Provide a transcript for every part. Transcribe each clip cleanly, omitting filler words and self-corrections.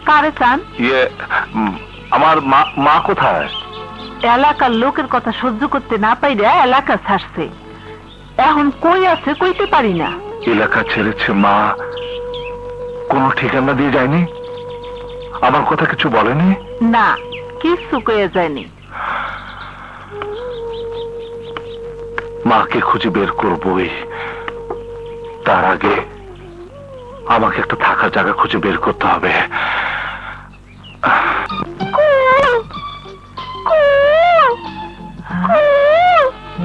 কারে চান? আমার মা কোথায়? এলাকার লোকের কথা সহ্য করতে না পাইরে এলাকা ছাড়ছে। এখন কই আছে কইতে পারি না। এলাকা ছেড়েছে মা? কোনো ঠিকানা দিয়ে যায়নি? আমার কথা কিছু বলেনি? না, কিছু কয়ে যায়নি। মাকে খুঁজে বের করবই, তার আগে আমাকে একটা থাকার জায়গা খুঁজে বের করতে হবে।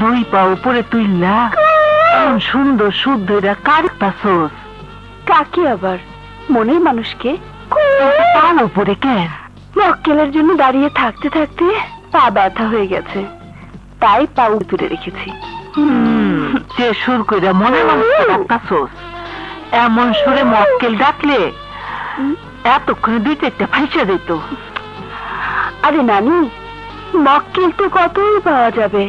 দুই পা উপরে তুইলা এমন সুন্দর শুদ্ধ কারিতাছস। কাকে আবার? মনের মানুষকে? তার উপরে কেন? মক্কেলের জন্য দাঁড়িয়ে থাকতে থাকতে পা ব্যথা হয়ে গেছে, তাই পা তুলে রেখেছি। যে সুর কইরা মনের মানুষকে ডাকতাছস, এমন সুরে মক্কেল ডাকলে এতক্ষণে দুই চারটা ফাইসা দিত। আরে নানি, মক্কেল তো কতই পাওয়া যাবে,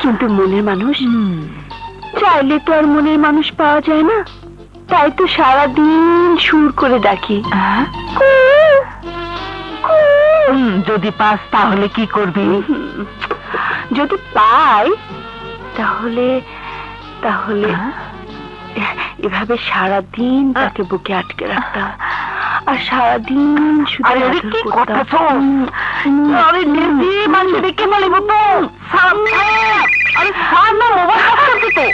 কিন্তু মনের মানুষ চাইলে তো আর মনের মানুষ পাওয়া যায় না। তাই তো সারাদিন সুর করে ডাকি। যদি পাস তাহলে কি করবি? যদি পাই তাহলে তাহলে এভাবে সারাদিন তাকে বুকে আটকে রাখতাম, আর সারাদিন শুধু আদর করতাম। আরে দিদি মানুষ দেখে বলিব তো। আরে সার না, মোবাইল বাজছে তো।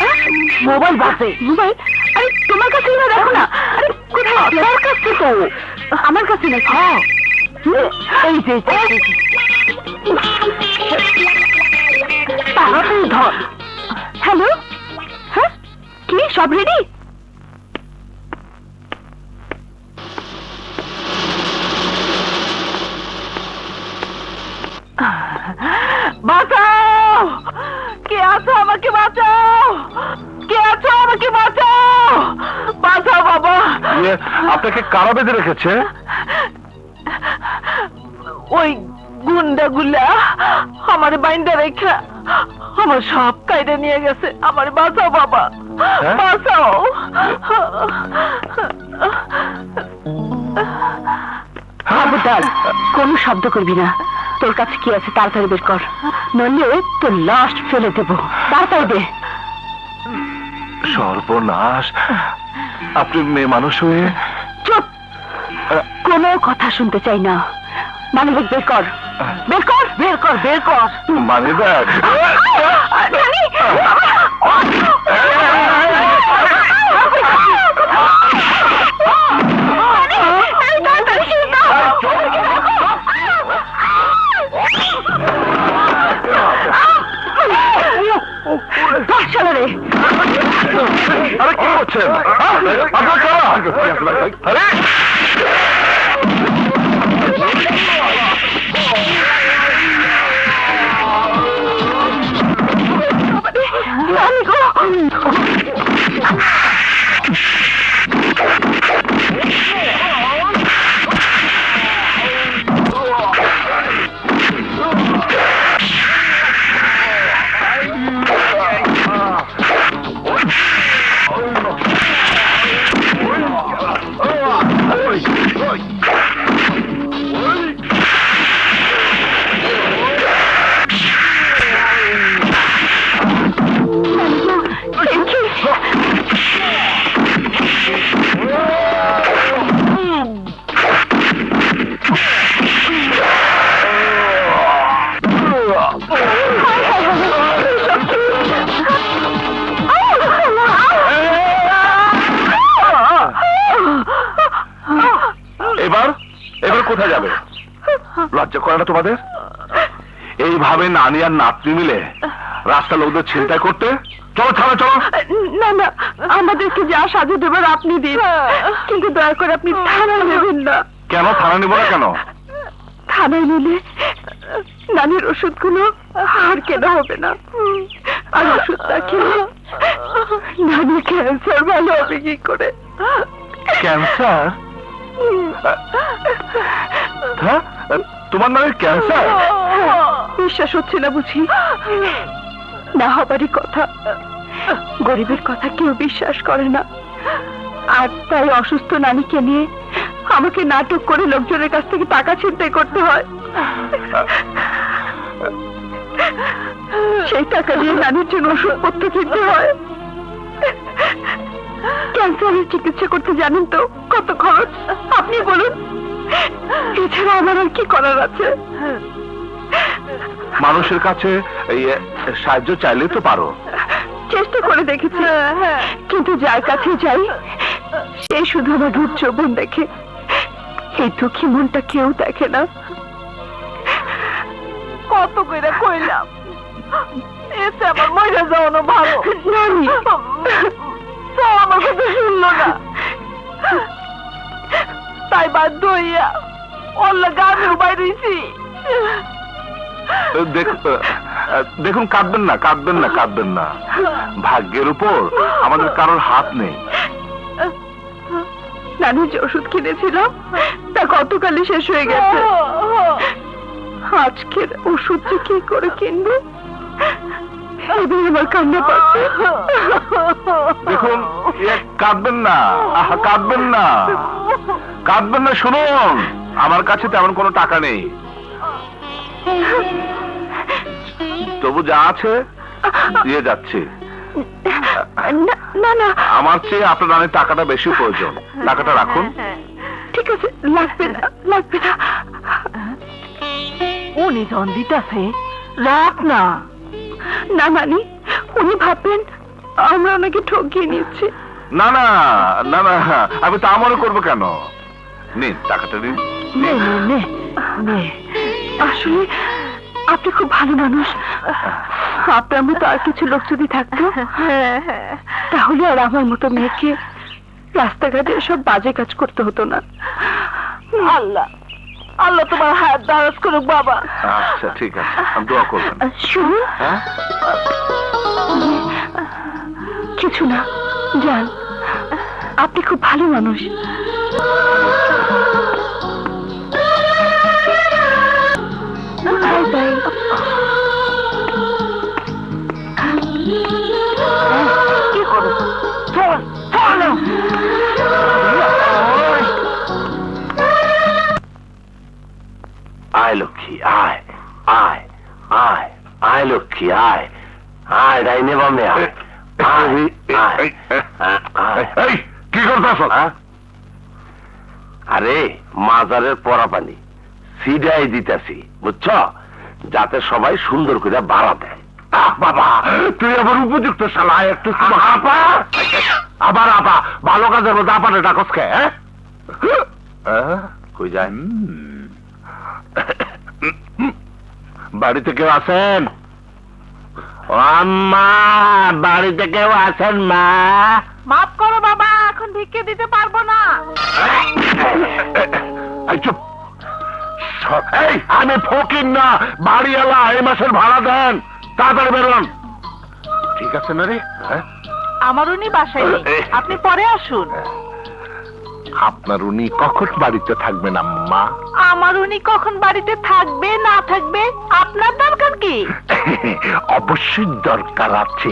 মোবাইল বাজে। মোবাইল? আরে তোমার কাছে না, দেখো না। আরে কোথায়? আপনার কাছে তো। আমার কাছে নাকি? হ্যাঁ, এই যে তাড়াতাড়ি ধর। হ্যালো, হ্যাঁ কি সব রেডি? বাঁচাও! কে আছো? আমাকে বাঁচাও! কে আছো? আমাকে বাঁচাও! বাঁচাও বাবা! আপনাকে কারা বেঁধে রেখেছে? ওই গুন্ডাগুলা আমারে বাইন্দা রেখা আমার সব কাইরে নিয়ে গেছে। আমারে বাঁচাও বাবা, বাঁচাও! খবরদার কোনো শব্দ করবি না। তোর কাছে কি আছে তাড়াতাড়ি বের কর, নইলে তোর লাশ ফেলে দেবো। তাড়াতাড়ি দে। সর্বনাশ! আপনি মেয়ে মানুষ হয়ে? চুপ! কোনো কথা শুনতে চাই না। মানিব্যাগ বের কর, বের কর, বের কর, বের কর। মানিব্যাগ? আরে কি করছেন? আরে এবার কোথায় যাবে? লজ্জা করে না তোমাদের? এইভাবে নানি আর নাতনি মিলে রাস্তা লোকদের ছিনতাই করতে? চলো চলো চলো। না না, আমাদেরকে যা সাজা দেবার আপনি দিন, কিন্তু দয়া করে আপনি থানায় নেবেন না। কেন থানা নিব না? কেন থানায় নিলে নানির ওষুধগুলো আর কেনা হবে না, আর ওষুধটা খেলে নানি ক্যান্সার ভালো হবে কি করে? ক্যান্সার? হ্যাঁ, তোমার নামে ক্যান্সার? বিশ্বাস হচ্ছে না বুঝি? না হবারই কথা। গরিবের কথা কেউ বিশ্বাস করে না, আর তাই অসুস্থ নানিকে নিয়ে আমাকে নাটক করে লোকজনের কাছ থেকে টাকা ছিনতাই করতে হয়। সেই টাকা দিয়ে নানির জন্য ওষুধপত্র কিনতে হয়। ক্যান্সারের চিকিৎসা করতে জানেন তো কত খরচ, আপনি বলুন। এছাড়া আমার আর কি করার আছে? মানুষের কাছে এই সাহায্য চাইলে তো পারো। চেষ্টা করে দেখেছি, কিন্তু যার কাছে যাই সে শুধু আমার রূপ যৌবন দেখে, এই দুঃখী মনটা কেউ দেখে না। কত কইরা কইলাম এসে আমার মরে যাওয়ানো ভালো। নানি, তো আমার কথা শুনলো না, তাই বাধ্য হইয়া ওর লাগে আমিও বাইরেছি। দেখুন, কাঁদবেন না, কাঁদবেন না, কাঁদবেন না। ভাগ্যের উপর আমাদের কারোর হাত নেই। নানি যে ওষুধ কিনেছিলাম তা গতকালই শেষ হয়ে গেছে। আজকের ওষুধ যে কি করে কিনবো, এবার আমার কান্না পাচ্ছে। দেখুন, কাঁদবেন না, কাঁদবেন না, কাঁদবেন না। শুনুন, আমার কাছে তেমন কোনো টাকা নেই, তবু যা আছে দিয়ে যাচ্ছে। না না, আমার চেয়ে আপনার নানের টাকাটা বেশি প্রয়োজন। টাকাটা রাখুন। ঠিক আছে, লাগবে না, লাগবে না। উনি জন দিতেছে, রাখ না। না মানি, উনি ভাববেন আমরা ওনাকে ঠকিয়ে নিচ্ছি। না না না না, আমি তা মনে করবো কেন? নিন টাকাটা, নিন। নে নে নে নে। আসলে আপনি খুব ভালো মানুষ। আপনার মতো আর কিছু লোক যদি থাকতো তাহলে আর আমার মতো মেয়েকে রাস্তাঘাটে সব বাজে কাজ করতে হতো না। আল্লাহ আল্লাহ তোমার হাত দারাজ করুক বাবা। আচ্ছা ঠিক আছে, আমি দোয়া করবেন। শুনুন, হ্যাঁ, কিছু না, যান। আপনি খুব ভালো মানুষ। Bye bye. কি করো? চল চল। আয় লক্ষ্মী, আয় আয় আয় আয় লক্ষ্মী, আয় আয় ডাইনে বামে আয়। এই কি করতেছ? আরে মাজারের পরা পানি সিডাই দিতেছি, বুঝছ, যাতে সবাই সুন্দর করে ভাড়া দেয়। বাবা, তুই আবার উপযুক্ত শালা। একটু আপা, আবার আপা, ভালো কাজের মধ্যে আপারে ডাকস কে? কই যায়? বাড়িতে কেউ আছেন? আম্মা, বাড়িতে কেউ আছেন মা? মাফ করো বাবা, এখন ভিক্ষে দিতে পারবো না। এই চুপ। এই, আমি ফকির না, বাড়িওয়ালা। এই মাসের ভাড়া দেন, তাড়াতাড়ি বেরোন। ঠিক আছে না রে? হ্যাঁ, আমার উনি বাসায় নেই, আপনি পরে আসুন। আপনার উনি কখন বাড়িতে থাকবেন আম্মা? আমার উনি কখন বাড়িতে থাকবে না থাকবে আপনার দরকার কি? অবশ্যই দরকার আছে।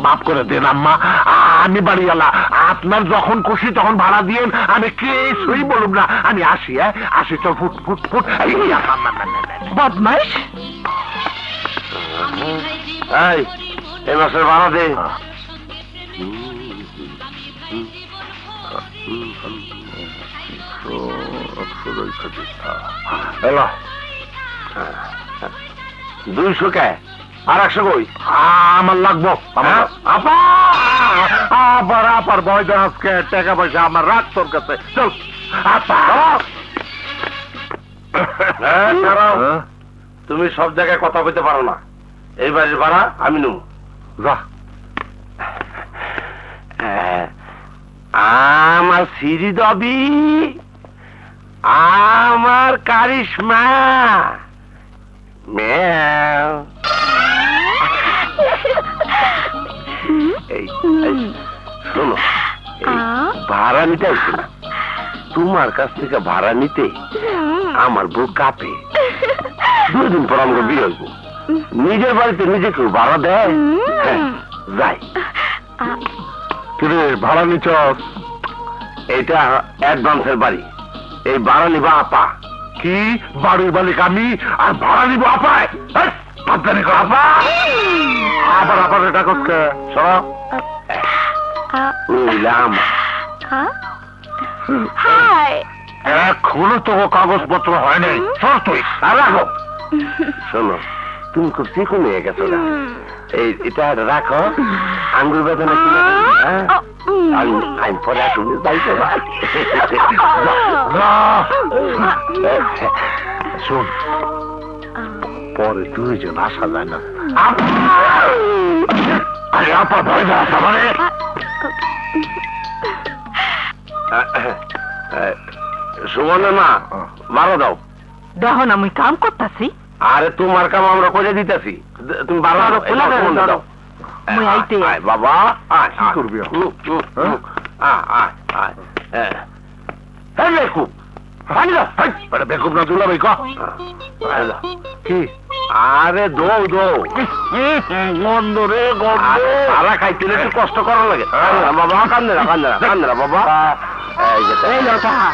মাফ করে দেন আম্মা, আমি বাড়িওয়ালা। আপনার যখন খুশি তখন ভাড়া দিয়েন, আমি কিছুই বলুন না। আমি আসি, আসি। চল, ফুট ফুট ফুট। বদমাইশ। এই মাসের ভাড়া দে। এলো 200 কে? আর 100 কই? আমার লাগবো। আপা, আবার আপার ভয় দেন আজকে। টাকা পয়সা আমার রাখ তোর কাছে। চল আপা। তুমি সব জায়গায় কথা বলতে পারো না। এই বাড়ির ভাড়া আমি নেব। যা। আমার সিঁড়ি দবি, আমার কারিশমা ম্যাও। এই শোনো, ভাড়া নিতে আসছি না, তোমার কাছ থেকে ভাড়া নিতে আমার বউ কাঁপে। 2 দিন পর আমাকে বিয়ে হইব। নিজের বাড়িতে নিজে কেউ ভাড়া দেয়? যাই। কিরে, ভাড়া নিচ্ছ? এটা অ্যাডভান্সের বাড়ি, এই ভাড়া নিবা আপা। কি বাড়ির মালিক আমি আর ভাড়া নিব আপায়? আপনি আপা আবার আবার এটা করছে শোনো নিলাম হাই এখনো তো কাগজপত্র হয় নাই। সর তুই আর রাখো। শোনো, তুমি খুব চিকন হয়ে গেছো না, এটা রাখো, আঙ্গুর বেদনা কিনে আমি পরে আসুন যাইতে পারি। শোন, পরে দুইজন আসা যায় না। আরে আপা ভয় না আসা মানে সুমনের মা, বারো দাও। দেখো না আমি কাম করতেছি। আরে তোমার কাম আমরা করে দিতেছি, তুমি বারো দাও, খোলা করে সুমনকে দাও। মুই আইতে। আয় বাবা, আয় কি করবি? বেকুব পানি দাও। বেকুব না দুলা ভাই কি? আরে দৌ দৌ গন্ধ রে গন্ধ। সারা খাইতে একটু কষ্ট করা লাগে। বাবা কান্দে না, কান্দে না, কান্দে না বাবা। এই লো টাকা।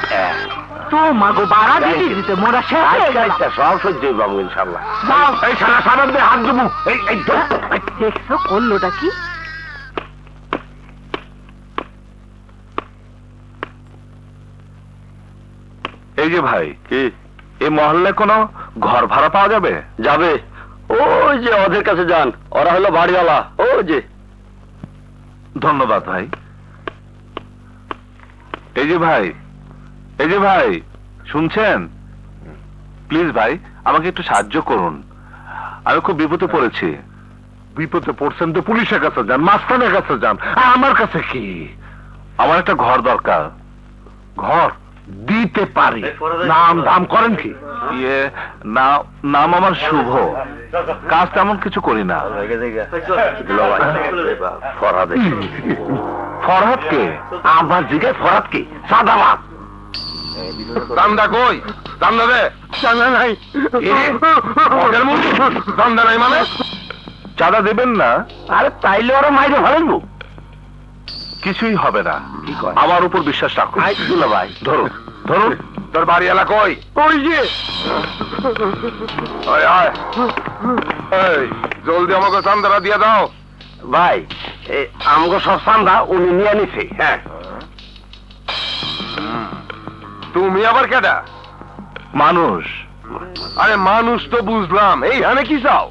তো মাগো বাড়া দিতে দিতে মোরা শেষ হয়ে গেল। সব সহ্য পাবো ইনশাল্লাহ। দাও। এই সারা সারান দিয়ে হাত দেবো। এই দেখছো করলোটা কি? এই যে ভাই, কি এই মহল্লায় কোনো ঘর ভাড়া পাওয়া যাবে? যাবে, ওই যে ওদের কাছে যান, ওরা হলো বাড়িওয়ালা। ও যে ধন্যবাদ ভাই। এই যে ভাই, এই যে ভাই, শুনছেন? প্লিজ ভাই, আমাকে একটু সাহায্য করুন, আমি খুব বিপদে পড়েছি। বিপদে পড়ছেন তো পুলিশের কাছে যান, মাস্তানের কাছে যান, আর আমার কাছে কি? আমার একটা ঘর দরকার। ঘর দিতে পারি, নাম দাম করেন কি? ইয়ে নাম আমার শুভ, কাজ তেমন কিছু করি না। ফরহাদ কে? আমার জিজ্ঞেস ফরাত কি? সাদাবাদ। চান্দা কই? চান্দা দে। চান্দা নাই। চান্দা নাই মানে? চাঁদা দেবেন না? আরে তাইলে ওরা মাইরে ভালো। কিছুই হবে না, আমার উপর বিশ্বাস রাখুন। ভাই ধরুন ধরুন। তোর বাড়ি এলা কই? ওই যে জলদি আমাকে চান্দাটা দিয়ে দাও। ভাই, আমাকে সব চান্দা উনি নিয়ে নিছে। হ্যাঁ, তুমি আবার কেডা? মানুষ। আরে মানুষ তো বুঝলাম, এইখানে কি চাও?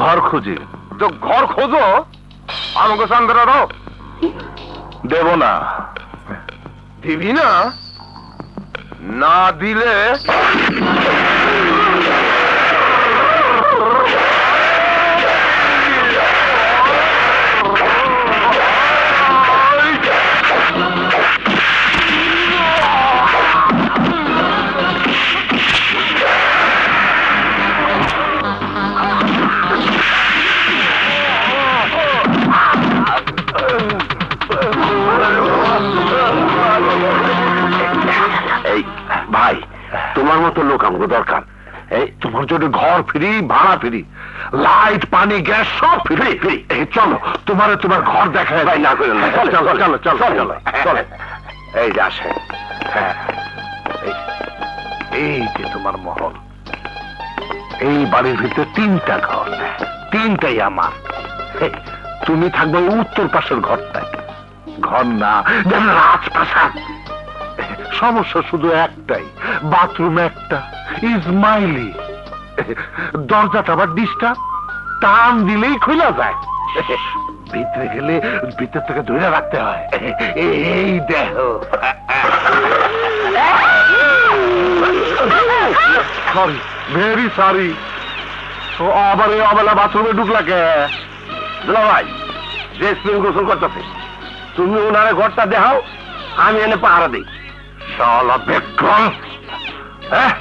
ঘর খুঁজি। তো ঘর খোঁজো, আমাকে চান্দাটা দাও। দেব না। দিবি না? না দিলে ভাই, তোমার মতো লোক আমাকে দরকার। এই তোমার জন্য ঘর ফ্রি, ভাড়া ফ্রি, লাইট পানি গ্যাস সব ফ্রি ফ্রি। চলো তোমার ঘর দেখায়। ভাই না করেন না, চলো চলো চলো চলো চলো চলো। এই যে আসে। হ্যাঁ, এই যে তোমার মহল। এই বাড়ির ভিতরে 3টা ঘর, 3টাই আমার। তুমি থাকবে ওই উত্তর পাশের ঘরটায়। ঘর না, যেন রাজপ্রাসাদ। সমস্যা শুধু একটাই, বাথরুম একটা, ইসমাইলি। দরজাটা আবার ডিস্টার্ব, টান দিলেই খোলা যায়। ভিতরে গেলে ভিতর থেকে ধরে রাখতে হয়। এই দেহ। Sorry, very sorry. তো আবার এই অবেলা বাথরুমে ঢুকলা কে? ভাই, যে স্প্রিং গোসল করতেছে, তুমি ওনারে ঘরটা দেখাও, আমি এনে পাহারা দিই। শালা বেকল, হ্যাঁ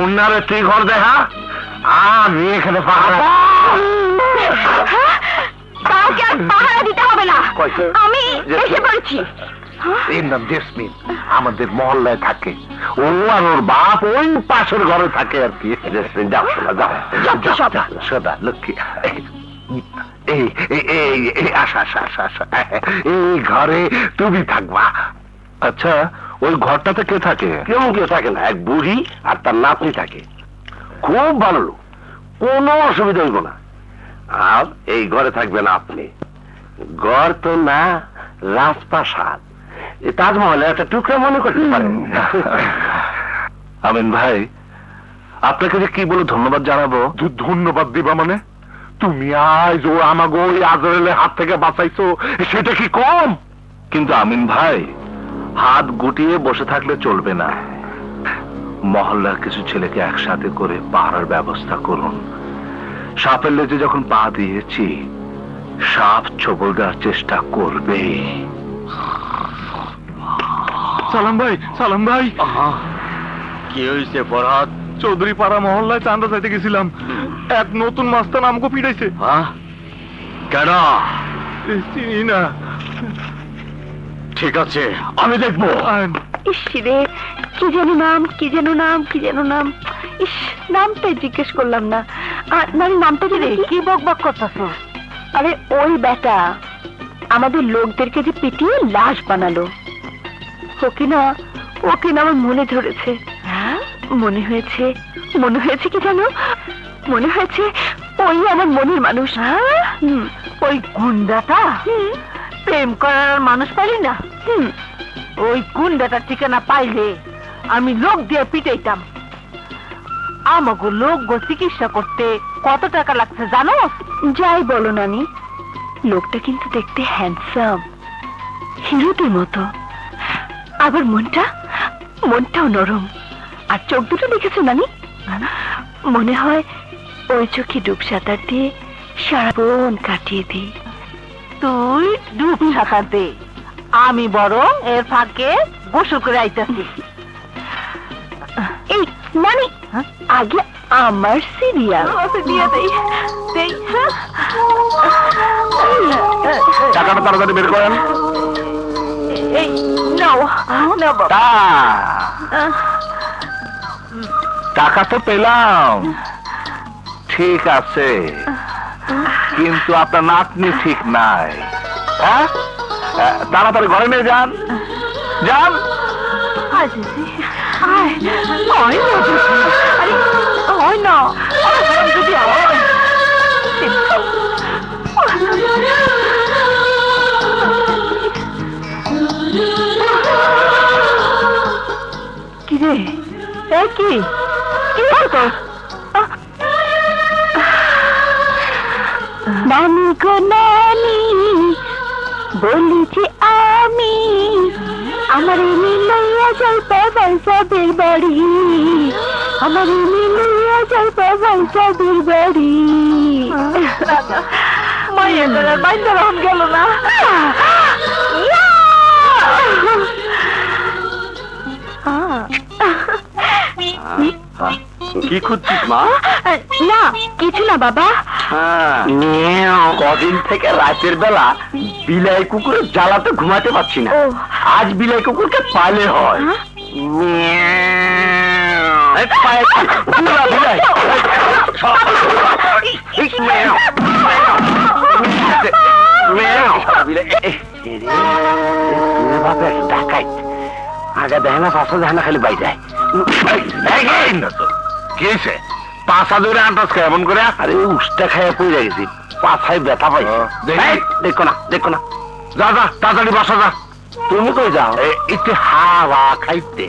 ওনারে তুই ঘর দেখা, আমি এখানে পাহারা। কাউকে আর পাহারা দিতে হবে না, কইছে? আমি এসে পড়েছি। এর নাম জেসমিন, আমাদের মহল্লায় থাকে। ও আর ওর বাপ ওই পাশের ঘরে থাকে আর কি। জেসমিন, যাও শোনা, যাও সদা লক্ষ্মী। এই আসা আসা আসা আসা। এই ঘরে তুমি থাকবা। আচ্ছা, ওই ঘরটাতে কে থাকে? কেউ থাকে না, এক বুড়ি আর তার নাতনি থাকে। খুব ভালো লোক, কোনো অসুবিধা হইব না। আর এই ঘরে থাকবেন আপনি। ঘর তো না, রাজপ্রাসাদ। এই তাজমহলের একটা টুকরা মনে করতে পারেন। আমিন ভাই, আপনাকে যে কি বলে ধন্যবাদ জানাবো। ধন্যবাদ দিবা মানে? তুমি আজ ও আমাকে ওই আজরাইলের হাত থেকে বাঁচাইছো, সেটা কি কম? কিন্তু আমিন ভাই, হাত গুটিয়ে বসে থাকলে চলবে না। মহল্লার কিছু ছেলেকে একসাথে করে পাহারার ব্যবস্থা করুন। সাপের লেজে যখন পা দিয়েছি, সাপ ছবল দেওয়ার চেষ্টা করবে। সালাম ভাই, সালাম ভাই। কি হয়েছে ফরহাদ? চৌধুরী পাড়া মহল্লায় চান্দা চাইতে গেছিলাম, এক নতুন মাস্তান আমাকে পিটাইছে। কেন? চিনি না। ঠিক আছে, আমি দেখবো। ইস রে, কি যেন নাম, কি যেন নাম, কি যেন নাম। ইস, নামটাই জিজ্ঞেস করলাম না। নানি, নামটা কি রে? কি বক বক করতেছো? আরে ওই বেটা আমাদের লোকদেরকে যে পিটিয়ে লাশ বানালো, ওকে না আমার মনে ধরেছে। মনে হয়েছে কি জানো, মনে হয়েছে ওই আমার মনের মানুষ। ওই গুন্ডাটা প্রেম করার আর মানুষ পাইলি না? ওই গুন্ডাটার ঠিকানা পাইলে আমি লোক দিয়ে পিটাইতাম। আমাকে লোক চিকিৎসা করতে কত টাকা লাগছে জানো? যাই বলো নানি, লোকটা কিন্তু দেখতে হ্যান্ডসাম, হিরোদের মতো। আবার মনটাও নরম। আর চোখ দুটো দেখেছো নানি? মনে হয় ওই চোখে ডুব সাঁতার দিয়ে সারাক্ষণ কাটিয়ে দিই। তুই ডুব সাঁতার দে, আমি বরং এর ফাঁকে গোসল করে আইতাছি। এই নানি, আগে আমার সিরিয়াল দিয়ে দেই। টাকাটা তাড়াতাড়ি বের করেন। এই নাও নাও বাবা। টাকা তো পেলাম, ঠিক আছে, কিন্তু আপনার নাতনি ঠিক নাই। হ্যাঁ, তাড়াতাড়ি ঘরে নিয়ে যান। হয় না যদি কি রে, কি নানি গো নানি, বলি যে আমি আমার মিলাইয়া যাইতে বাইসাদের বাড়ি, আমার মিলাইয়া যাইতে বাইসাদের বাড়ি। মায়ের বাইন্দা রহন গেল না। কি খুঁজছিস মা? না কিছু না বাবা। কদিন থেকে রাতের বেলা বিলাই কুকুরের জ্বালাতে ঘুমাতে পারছি না। আজ বিলাই কুকুরকে পালে হয়। আগে দেখে না, পাঁচশো দেখে না, খালি বাই যায়। কি হয়েছে? পাঁচা ধরে আন্দাজ কেমন করে? আরে উষ্টা খাইয়া পড়ে গেছি, পাছায় ব্যথা পাই। দেখো না যা তাড়াতাড়ি বাসা যা। তুমি কই যাও? একটু হাওয়া খাইতে।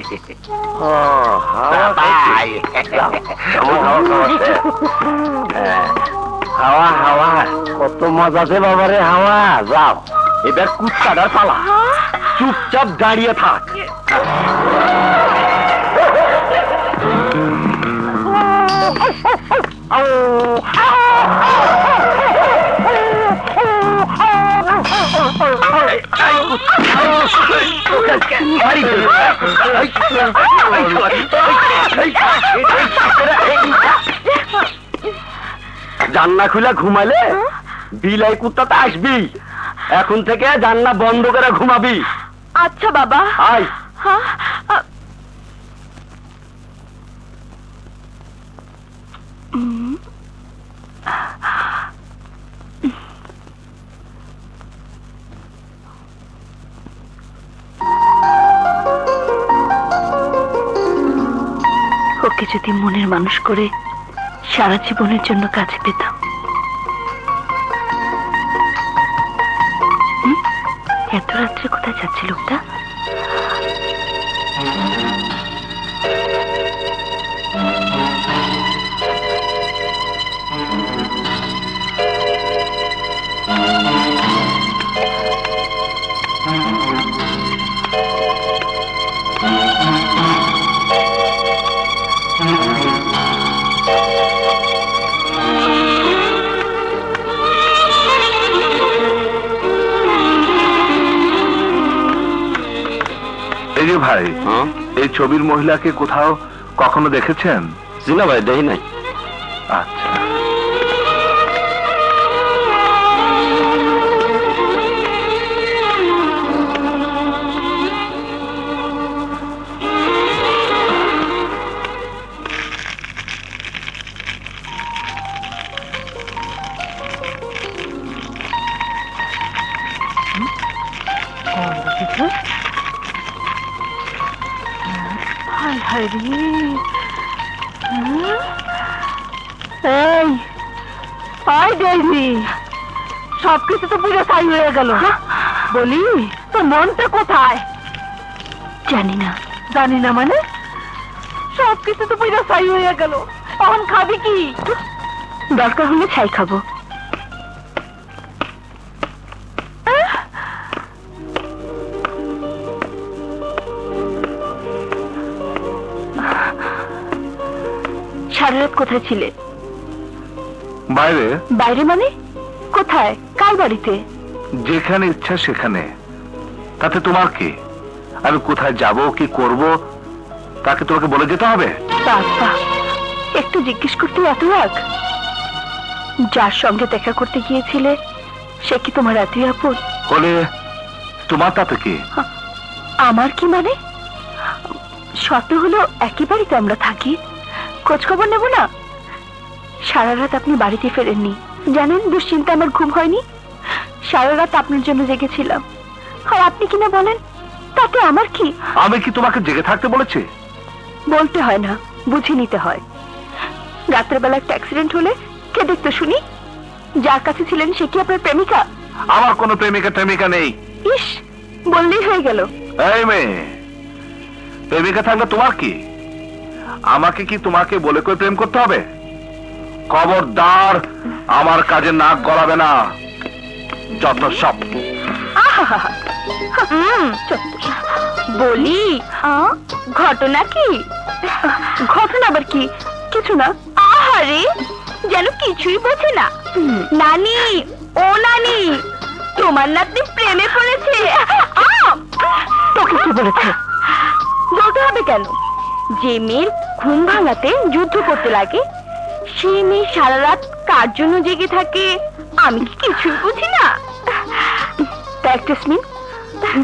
হাওয়া কত মজাতে বাবারে হাওয়া। যাও, এবার কুত্তাটার পালা, চুপচাপ দাঁড়িয়ে থাক। জান্না খুলে ঘুমালে বিলাই কুত্তাতে আসবি। এখন থেকে জান্না বন্ধ করে ঘুমাবি। আচ্ছা বাবা। আয়। তোকে যদি মনের মানুষ করে সারা জীবনের জন্য কাছে পেতাম। এত রাত্রে কোথায় যাচ্ছে লোকটা? এই যে ভাই, এই ছবির মহিলাকে কোথাও কখনো দেখেছেন? জি না ভাই, দেখি নাই। আচ্ছা, হায় হায় রে, এই আয় ডেইজি, সবকিছু তো পুরো ছাই হয়ে গেল। বলি তোর মনটা কোথায়? জানি না। জানি না মানে? সবকিছু তো পুরো ছাই হয়ে গেল, এখন খাবি কি? দরকার হলে ছাই খাবো। সারা রাত কোথায় ছিলে? বাইরে। বাইরে মানে কোথায়? কার বাড়িতে? যেখানে ইচ্ছা সেখানে, তাতে তোমার কি? আমি কোথায় যাব, কি করব, তাকে তোমাকে বলে যেতে হবে? বাবা, একটু জিজ্ঞেস করতে এত রাগ? যার সঙ্গে দেখা করতে গিয়েছিলে সে কি তোমার এতই আপন? বলে তোমার তাতে কি? আমার কি মানে? শত হলো একই বাড়িতে আমরা থাকি, খোঁজ খবর নেব না? সারা রাত আপনি বাড়িতে ফেরেননি, জানেন দুশ্চিন্তা আমার ঘুম হয়নি। সারা রাত আপনার জন্য জেগেছিলাম, আর আপনি কিনা বলেন তাতে আমার কি? আমি কি তোমাকে জেগে থাকতে বলেছি? বলতে হয় না, বুঝে নিতে হয়। রাতের বেলা একটা অ্যাক্সিডেন্ট হলে কে দেখতো শুনি? যার কাছে ছিলেন সে কি আপনার প্রেমিকা? আমার কোনো প্রেমিকা নেই। ইস, বললেই হয়ে গেল। এই মেয়ে, প্রেমিকা থাকলে তোমার কি? আমাকে কি তোমাকে বলে করে প্রেম করতে হবে? খবরদার আমার কাজে নাক গলাবে না, যত সব। বলি ঘটনা কি? ঘটনা আবার কি? কিছু না। আহারে, যেন কিছুই বোঝে না। নানি, ও নানি, তোমার নাতনি প্রেমে পড়েছে। তোকে কি বলেছে? বলতে হবে কেন? যে মেয়ের ঘুম ভাঙাতে যুদ্ধ করতে লাগে, সেই মেয়ে সারা রাত কার জন্য জেগে থাকে আমি কি কিছুই বুঝি না?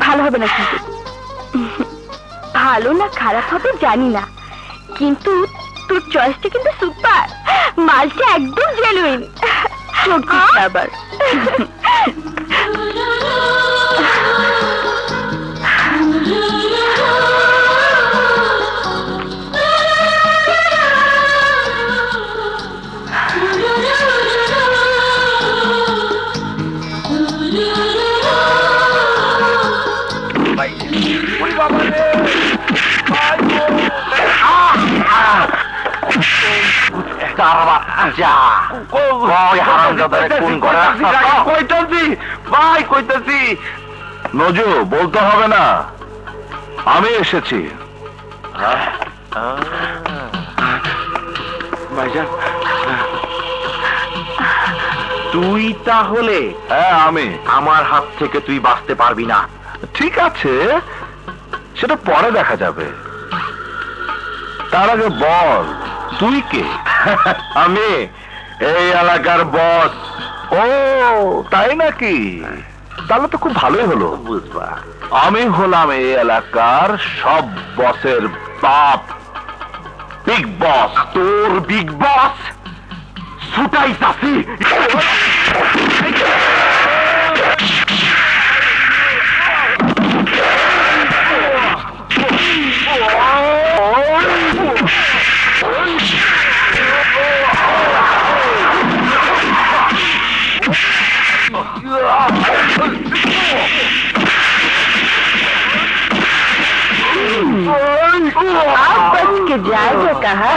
ভালো হবে না কিন্তু। ভালো না খারাপ হবে জানি না, কিন্তু তোর চয়েসটা কিন্তু সুপার। মালটা একদম জেনুইন। আবার নজু, বলতে হবে না, আমি এসেছি। ভাইজান, তুই তাহলে? হ্যাঁ আমি। আমার হাত থেকে তুই বাঁচতে পারবি না। ঠিক আছে, সেটা পরে দেখা যাবে। তার আগে বল, তুই কে? আমি এই এলাকার বস। ও তাই নাকি? তাহলে তো খুব ভালোই হলো। বুঝবা, আমি হলাম এই এলাকার সব বসের বাপ, বিগ বস। তোর বিগ বস ছুটাই চাষি। आप बच के जाएगा कहाँ?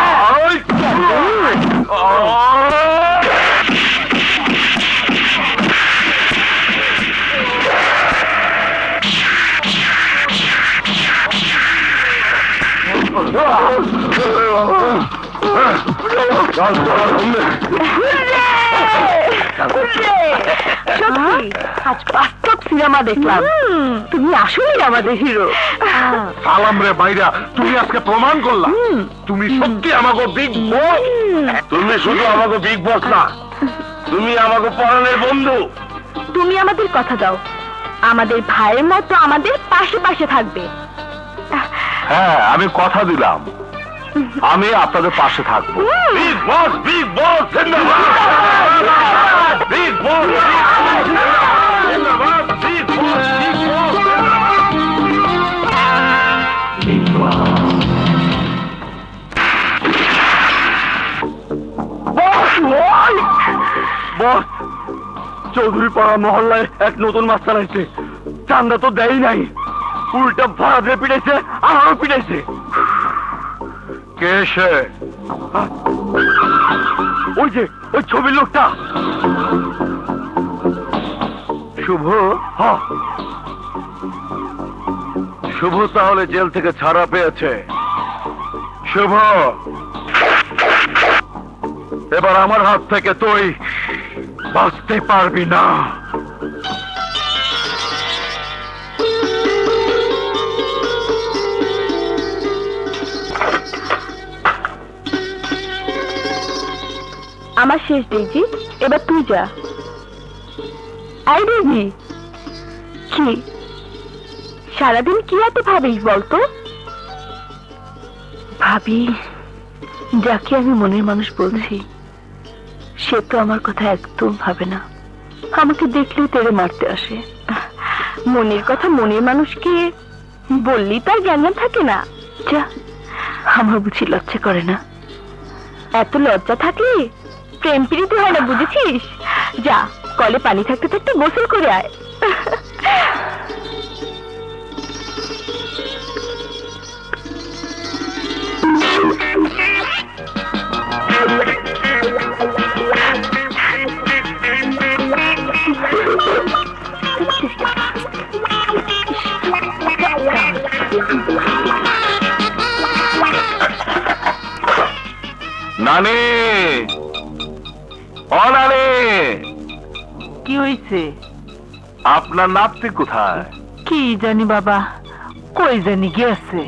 সত্যি আজ বাস্তব সিনেমা দেখলাম। তুমি আসলেই আমাদের হিরো। সালাম রে ভাইরা, তুমি আজকে প্রমাণ করলা তুমি সত্যি আমাকে বিগ বস। তুমি শুধু আমাকে বিগ বস না, তুমি আমাকে পরাণের বন্ধু। তুমি আমাদের কথা দাও, আমাদের ভাইয়ের মতো আমাদের পাশে পাশে থাকবে। হ্যাঁ, আমি কথা দিলাম আমি আপনাদের পাশে থাকবো। বিগ বস, বিগ বস জিন্দাবাদ, বিগ বস জিন্দাবাদ, বিগ বস, বিগ বস। বস, চৌধুরী পাড়া মহল্লায় এক নতুন মাছ চালাইছে, চান্দা তো দেয় নাই, উল্টা ভাড়া পিটাইছে, আমারও পিটাইছে। কে সে? ওই যে ওই ছবির লোকটা। শুভ? শুভ তাহলে জেল থেকে ছাড়া পেয়েছে। শুভ, এবার আমার হাত থেকে তুই বাঁচতে পারবি না। আমার শেষ ডেজি, এবার তুই যা। আই ডেজি, কি সারাদিন কি এত ভাবিস বলতো? ভাবি, যাকে আমি মনের মানুষ বলছি সে তো আমার কথা একদম ভাবে না, আমাকে দেখলেই তেড়ে মারতে আসে। মনের কথা মনের মানুষকে বললেই তার জ্ঞান থাকে না। যা, আমার বুঝি লজ্জা করে না? এত লজ্জা থাকলে প্রেম প্রীতি হয় না, বুঝেছিস? যা, কলে পানি থাকতে থাকতে গোসল করে আয়। নানি, ও নানি, কি হইছে? আপনার নাতি কোথায়? কি জানি বাবা, কই জানি গেছে।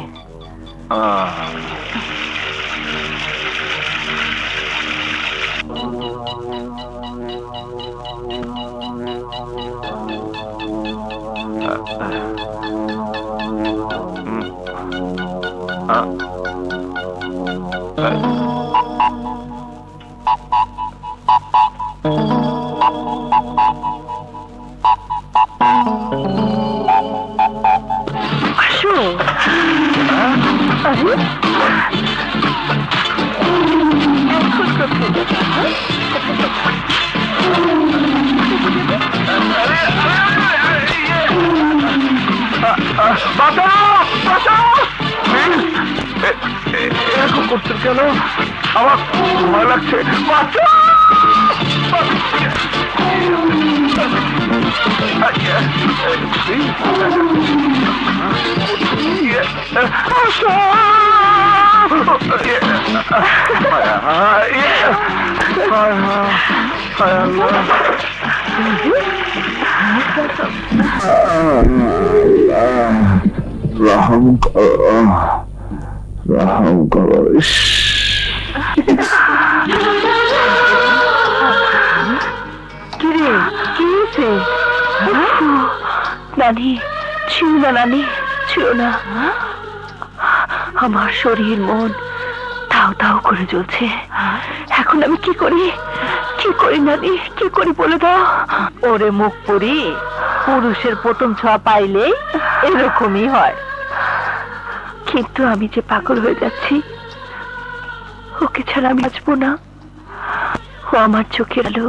আসো। আরে, এখন কোথায় যাবে? এরকম করছেন কেন? আমার ভয় লাগছে। রহম করো, রহম করো। কিরে, কি হয়েছে? নানি, ছিল না নানি, ছিল না। আমার শরীর মন তাও তাও করে জ্বলছে। এখন আমি কি করি, কি করি নানি, কি করি বলে দাও। ওরে মুখ পুরি, পুরুষের প্রথম ছোঁয়া পাইলে এরকমই হয়। কিন্তু আমি যে পাগল হয়ে যাচ্ছি, ওকে ছাড়া আমি বাঁচবো না। ও আমার চোখের আলো।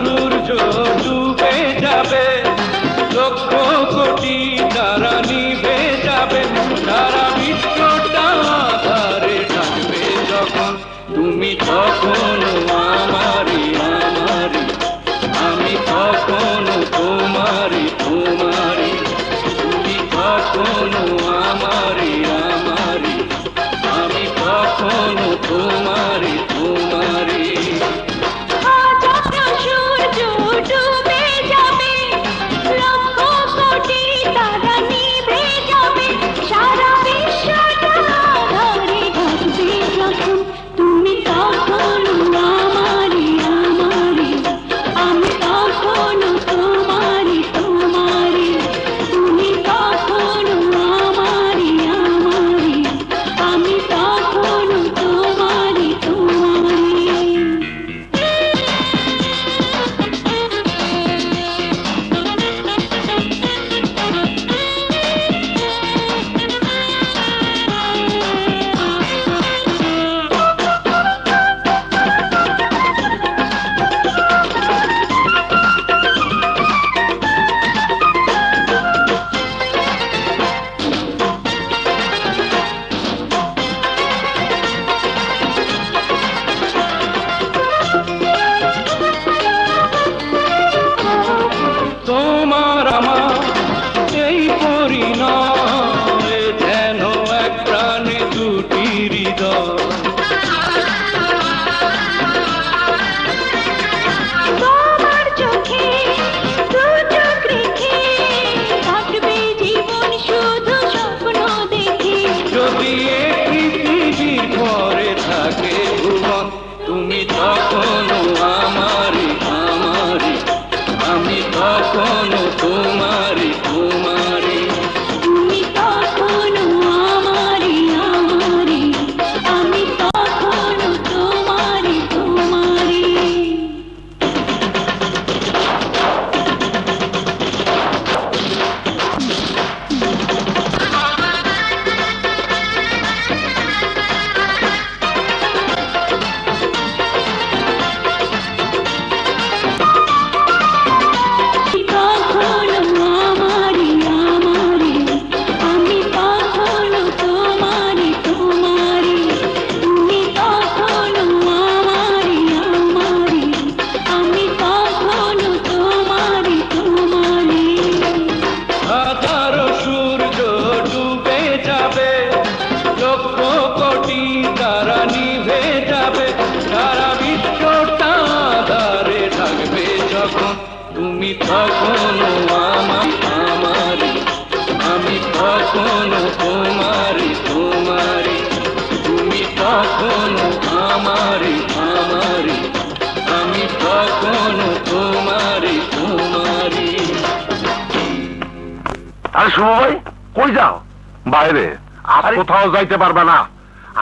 সূর্য ডুবে যাবে, লক্ষ কোটি তারা নিভে যাবে, সারা বিশ্বটা আঁধারে থাকবে যখন, তুমি তখন আমারি আমারি, আমি তখন তোমারি তোমারি, তুমি তখন আমারি আমারি, আমি তখন তোমারি তোমারি। সূর্য ডুবে যাবে, লক্ষ কোটি তারা নিভে যাবে, সারা বিশ্বটা আঁধারে ঢাকবে যখন, তুমি তখন আমারি আমারি, আমি তখন তোমারি তোমারি, তুমি তখন আমারি আমারি, আমি তখন তোমারি তোমারি। তোমার আমার এই পরিণয়, যেন এক প্রাণে দুটি হৃদয়। তোমার চোখে দু চোখ রেখে থাকবে জীবন শুধু স্বপ্ন দেখে। যদি একই পৃথিবীর পরে থাকে ভুবন, তুমি তখন আমারি আমারি, আমি তখন তোমারি তোমারি। তুমি তখন আমারি আমারি, আমি তখন তোমারি তোমারি। তখন আমারি আমারি, আমি তখন তোমারি তোমারি, তুমি তখন আমারি আমারি, আমি তখন তোমারি তোমারি। হাজারো সূর্য ডুবে যাবে, লক্ষ কোটি তারা নিভে যাবে, সারা বিশ্বটা আঁধারে থাকবে যখন, তুমি তখন আমারি আমারি, আমি তখন তোমারি তোমারি, তুমি তখন আমারি আমারি, আমি তখন তোমারি তোমারি। আরে শুভ ভাই, কই যাও? বাইরে। আর কোথাও যাইতে পারবে না,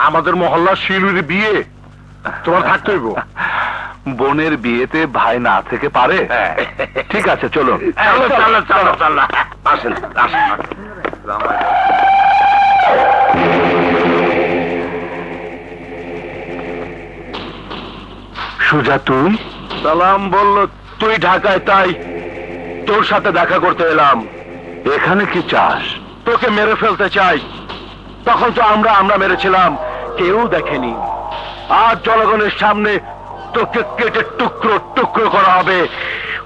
আমাদের মহল্লার শিলুর বিয়ে, তোমার থাকতে হইব। বোনের বিয়েতে ভাই না থেকে পারে? ঠিক আছে, চলো চলো চলো চলো চলো, আসেন আসেন। সুজা, তুই? সালাম বললো তুই ঢাকায়, তাই তোর সাথে দেখা করতে এলাম। এখানে কি চাস? তোকে মেরে ফেলতে চাই। তখন তো আমরা মেরেছিলাম, কেউ দেখেনি। আজ জনগণের সামনে তোকে কেটে টুকরো টুকরো করা হবে,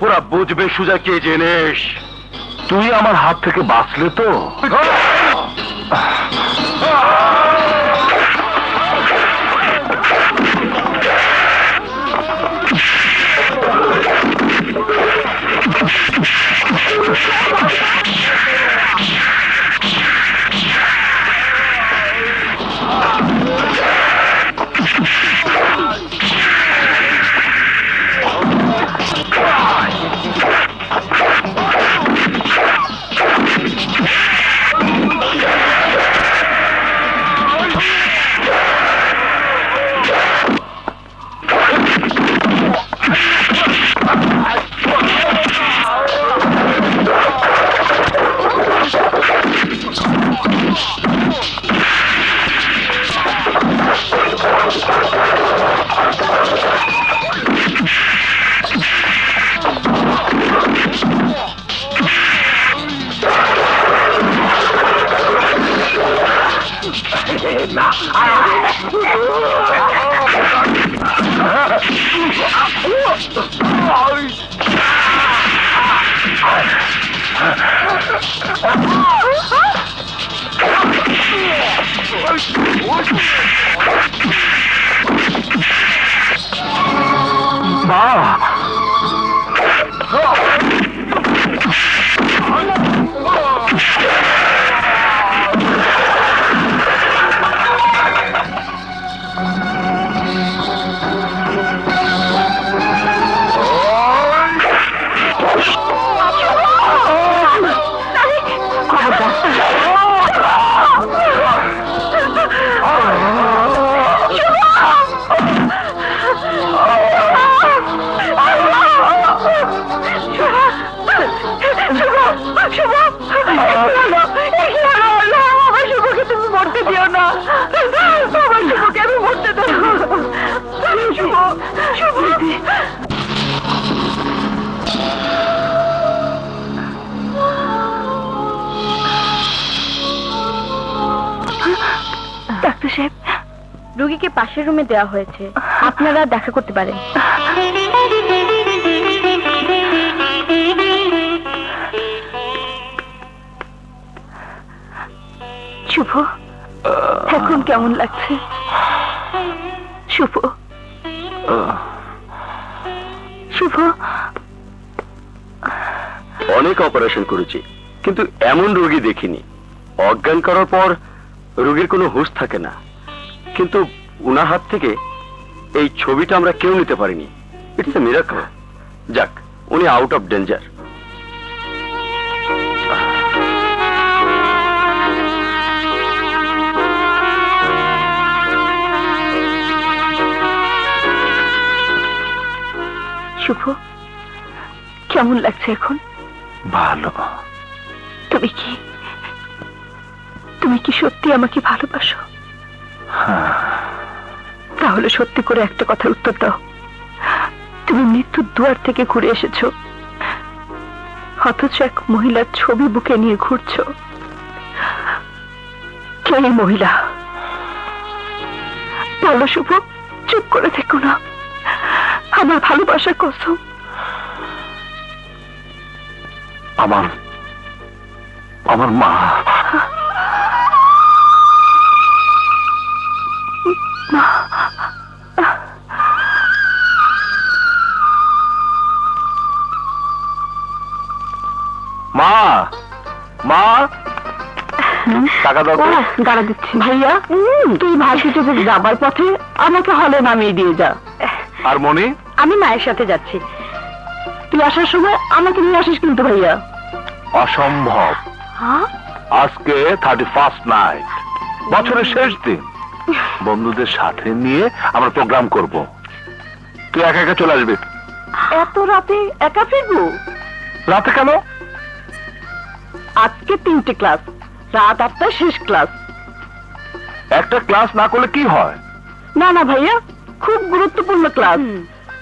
ওরা বুঝবে সুজা কে জিনিস। তুই আমার হাত থেকে বাঁচলে তো। মা তুমি মরতে দিও না, আমার শুভকে আমি মরতে দেবো। শুভ, শুভ, ডাক্তার সাহেব, রোগীকে পাশের রুমে দেওয়া হয়েছে, আপনারা দেখা করতে পারেন। শুভ, এখন কেমন লাগছে? শুভ, শুভ, অনেক অপারেশন করেছি, কিন্তু এমন রোগী দেখিনি। অজ্ঞান করার পর রোগীর কোনো হুঁশ থাকে না, কিন্তু উনার হাত থেকে এই ছবিটা আমরা কেউ নিতে পারিনি। It's a miracle. যাক, উনি আউট অফ ডেঞ্জার। শুভ, কেমন লাগছে এখন? ভালো। তুমি কি সত্যি আমাকে ভালোবাসো? তাহলে সত্যি করে একটা কথার উত্তর দাও। তুমি মৃত্যুর দুয়ার থেকে ঘুরে এসেছো, অথচ এক মহিলার ছবি বুকে নিয়ে ঘুরছো। কে এই মহিলা? বলো শুভ, চুপ করে থেকো না, আমার ভালোবাসার কসম। আমার মা। মা, মা, টাকা দাও তো। দাঁড়া দিচ্ছি। ভাইয়া, তুই ভার্সিটিতে যাবার পথে আমাকে হলে নামিয়ে দিয়ে যা। আর মনি? আমি মায়ের সাথে যাচ্ছি, তুই আসার সময় আমাকে নিয়ে আসিস কিন্তু ভাইয়া। অসম্ভব। আজকে 31st নাইট, বছরের শেষ দিন, বন্ধুদের সাথে নিয়ে আমরা প্রোগ্রাম করব। তুই একা একা চলে আসবি। এত রাতে একা ফিরবো? রাতে কেন? আজকে 3টে ক্লাস, রাত 8টায় শেষ ক্লাস। একটা ক্লাস না করলে কি হয়? না না ভাইয়া, খুব গুরুত্বপূর্ণ ক্লাস,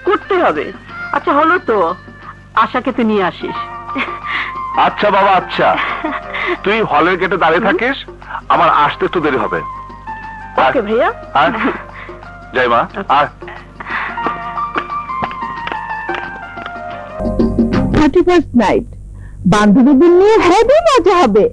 করতে হবে। আচ্ছা হলো তো, আশাকে তুই নিয়ে আসিস। আচ্ছা বাবা, আচ্ছা। তুই হলের গেটে দাঁড়িয়ে থাকিস, আমার আসতে একটু দেরি হবে। ওকে ভাইয়া। জয় মা। আর 31st নাইট, বান্ধবীদের নিয়ে হেভি মজা হবে।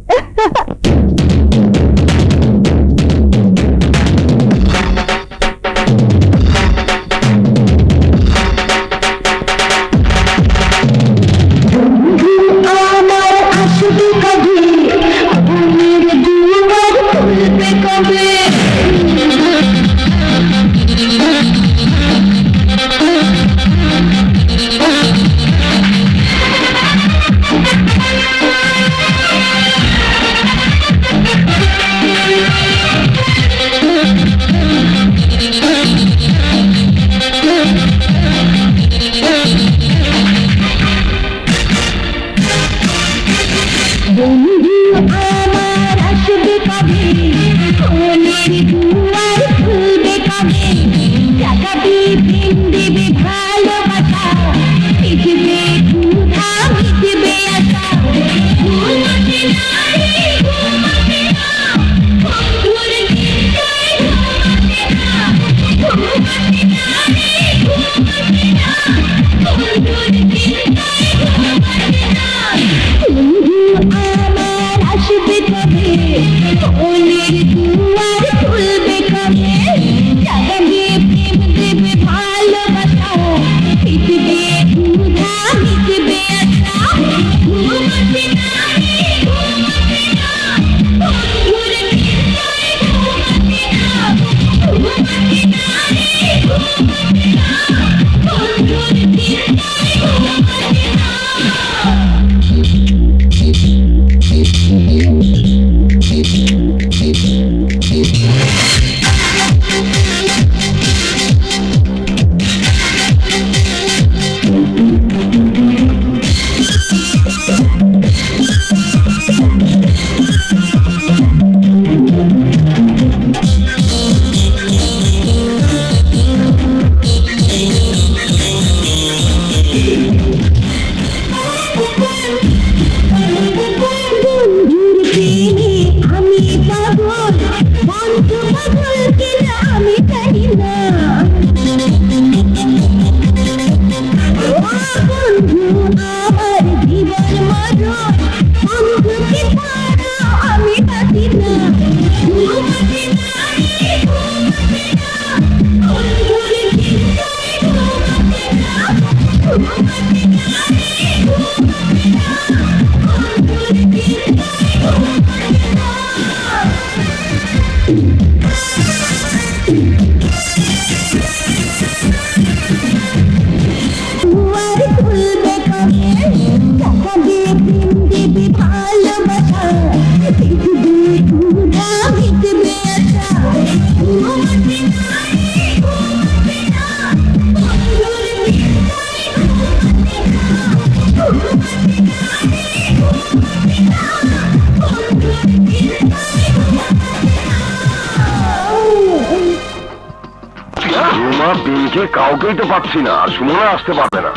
বিলকে কাউকেই তো পাচ্ছি না, আর সুমনা আসতে পারবে না।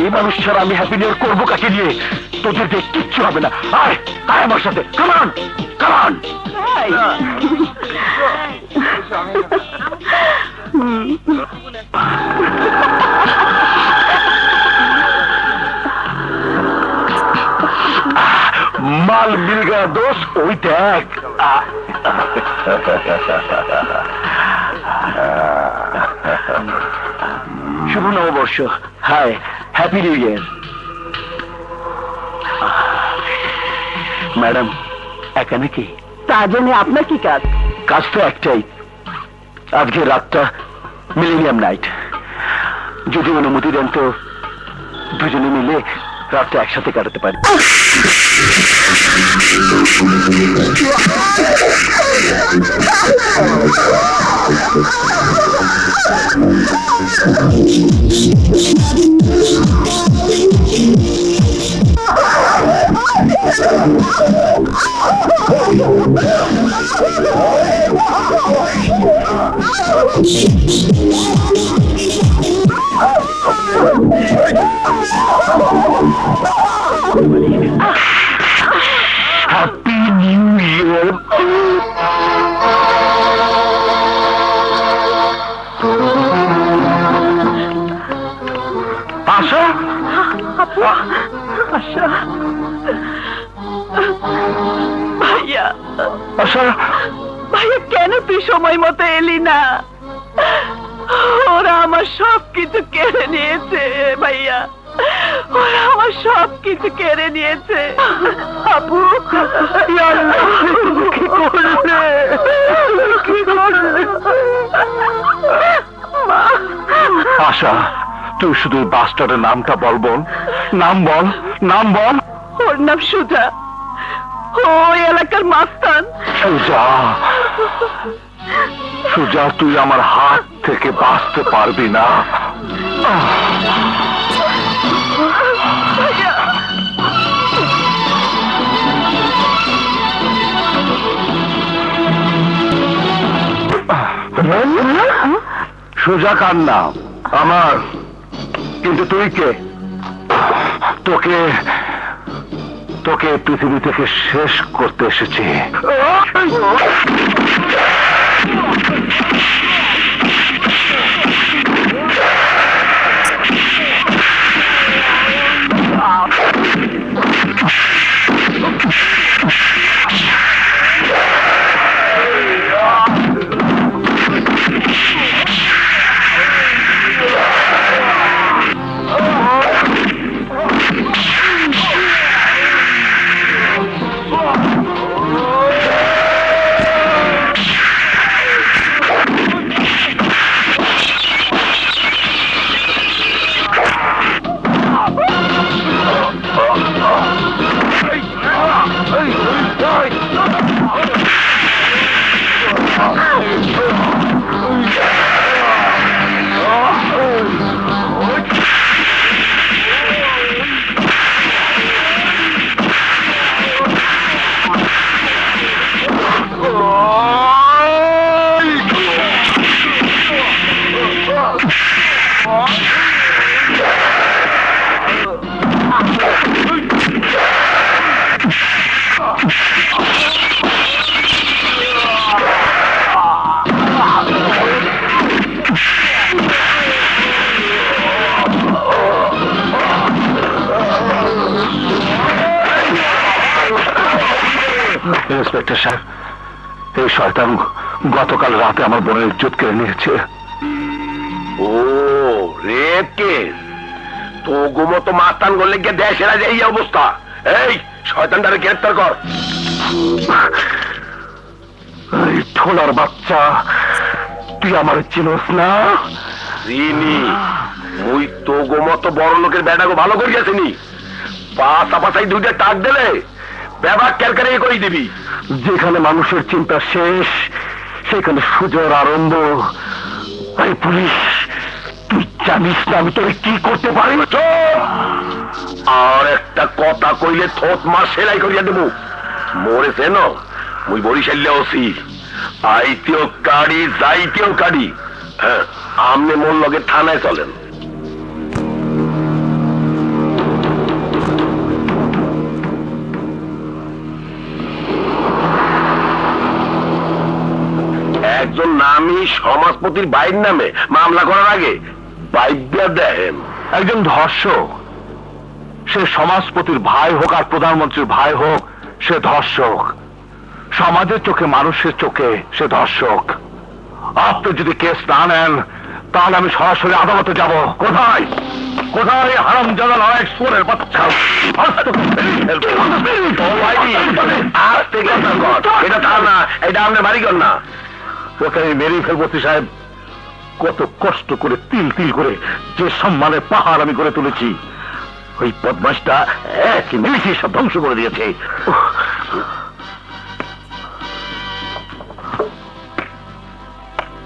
এই মানুষ ছাড়া আমি হ্যাপি নিউ ইয়ার করবো কাকে নিয়ে? তোদের দিয়ে কিচ্ছু হবে না। আয় আয় আমার সাথে, কামান কামান। মাল মিল গয়া দোষ, ওই দেখ। শুভ নববর্ষ। Hi, happy new year. Madam একা নাকি? তা জেনে আপনার কি কাজ? কাজ তো একটাই, আজকে রাতটা মিলেনিয়াম নাইট। যদি অনুমতি দেন তো দুজনে মিলে রাতটা একসাথে কাটাতে পারি। হ্যাপি নিউ ইয়ার। আশা, আশা, ভাইয়া, আশা, ভাইয়া কেন তুই সময় মতো এলি না? ওরা আমার সব কিছু কেড়ে নিয়েছে ভাইয়া, ওরা আমার সব কিছু কেড়ে নিয়েছে। আপু কি করলে, কি করলে? মা, আশা তুই শুধু বাস্টারের নামটা বল, বল নাম, বল নাম বল। ওর নাম সুজা, ওই এলাকার মাস্তান। সুজা, সুজা তুই আমার হাত থেকে বাঁচতে পারবি না। সুজা কার নাম? আমার। কিন্তু তুই কে? তোকে তোকে পৃথিবী থেকে শেষ করতে এসেছি। ইন্সপেক্টর সাহেব, এই শয়তান গতকাল রাতে আমার বোনের ইজ্জত কেড়ে নিয়েছে। ও রেপ কেস, তো গোমতো মাস্তান করলে গিয়ে দেশের আজ এই অবস্থা। এই শয়তানটারে গ্রেপ্তার কর। এই ঠোলার বাচ্চা, তুই আমার চিনোস না? চিনি, মুই তো গোমতো বড় লোকের বেটাকে ভালো করিয়াছিনি। পাশাপাশি দুইটা টাক দিলে ব্যবহার ক্যারকারে করে দিবি। যেখানে মানুষের চিন্তা শেষ, সেখানে সুযোগ আরম্ভ। এই পুলিশ, তুই জানিস না আমি তোরে কি করতে পারি? চুপ! আর একটা কথা কইলে থোত মার সেলাই করিয়া দেব। মরেছে ন, মুই বরিশালে ওসি, আইতেও কাড়ি যাইতেও কাড়ি। হ্যাঁ, আমনে মোর লগে থানায় চলেন। একজন নামী সমাজপতির বাইর নামে মামলা করার আগে বাইদ্যা দেখেন। একজন ধর্ষক, সে সমাজপতির ভাই হোক আর প্রধানমন্ত্রীর ভাই হোক, সে ধর্ষক। সমাজের চোখে, মানুষের চোখে সে ধর্ষক। আপনি যদি কেস না নেন, তাহলে আমি সরাসরি আদালতে যাব। কোথায় কোথায় হারামজাদা নয়, সোরের বাচ্চা! আজ থেকে আপনার ঘর, এটা থানা, এটা আপনার বাড়িঘর না। ওকে আমি মেরেই ফেলবো সাহেব। কত কষ্ট করে, তিল তিল করে যে সম্মানের পাহাড় আমি করে তুলেছি, ওই বদমাশটা এক নিমিষে সব ধ্বংস করে দিয়েছে।